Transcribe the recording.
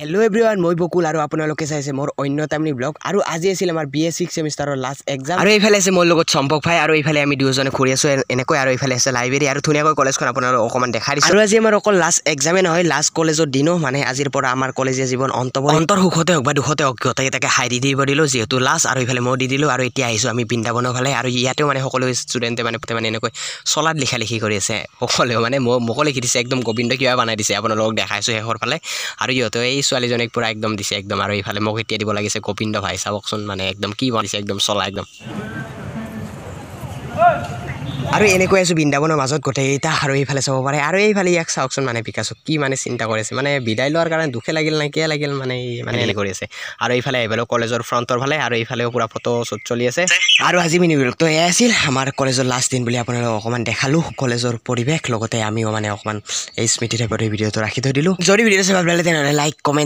hello everyone মই বকুল আৰু আপোনালোকে চাইছে মোৰ অন্যতামনি ব্লগ আৰু আজি আছিল আমাৰ BA 6 সেমিষ্টাৰৰ লাষ্ট এক্সাম আৰু এইফালে আছে মোৰ লগত সম্পক ভাই আৰু এইফালে আমি দুজনে ঘূৰি আছো এনেকৈ আৰু এইফালে আছে লাইব্ৰেৰী আৰু ধুনীয়াকৈ কলেজখন আপোনালোকক অকমান দেখাই দিছো আৰু আজি আমাৰ অকল লাষ্ট এক্সামে নহয় লাষ্ট কলেজৰ দিনো মানে আজিৰ পৰা আমাৰ কলেজীয়া জীৱন অন্তৰ সুখতে হওক বা দুখতে হওক গোটেইকেইটাকে হাই দি দিব দিলো যিহেতু লাষ্ট আৰু এইফালে মই দি দিলো আৰু এতিয়া আহিছো আমি বৃন্দাবনৰ ফালে আৰু ইয়াতেও মানে সকলো ষ্টুডেণ্টে মানে এনেকৈ চলাত লিখি কৰি আছে সকলোৱে মানে মোকো লিখি দিছে একদম গোবিন্দ কিবা বনাই দিছে আপোনালোকক দেখাইছো শেষৰ ফালে আৰু ইহঁতে এই ছোৱালীজনীক পুৰা একদম দিছে একদম আৰু এইফালে মোক এতিয়া দিব লাগিছে গোবিন্দ ভাই চাবকচোন মানে একদম কি বনিছে একদম চলা একদম আৰু এনেকৈ আছো বৃন্দাবনৰ মাজত গোটেইটা আৰু এইফালে চাব পাৰে আৰু এইফালে ইয়াক চাওকচোন মানে বিকাশক কি মানে চিন্তা কৰিছে মানে বিদায় লোৱাৰ কাৰণে দুখে লাগিল নে কিয় লাগিল মানে এনে কৰি আছে আৰু এইফালে আহিবলৈ কলেজৰ ফ্ৰণ্টৰ ফালে আৰু এইফালেও পুৰা ফটো শ্বুট চলি আছে আৰু আজি মিনি ব্লগটো এয়া আছিল আমাৰ কলেজৰ লাষ্ট দিন বুলি আপোনালোকক অকণমান দেখালো কলেজৰ পৰিৱেশ লগতে আমিও মানে অকণমান এই স্মৃতি টাইপৰ ভিডিঅ'টো ৰাখি থৈ দিলো যদি ভিডিঅ'টো চাই ভাল লাগে তেনেহ'লে লাইক কমেণ্ট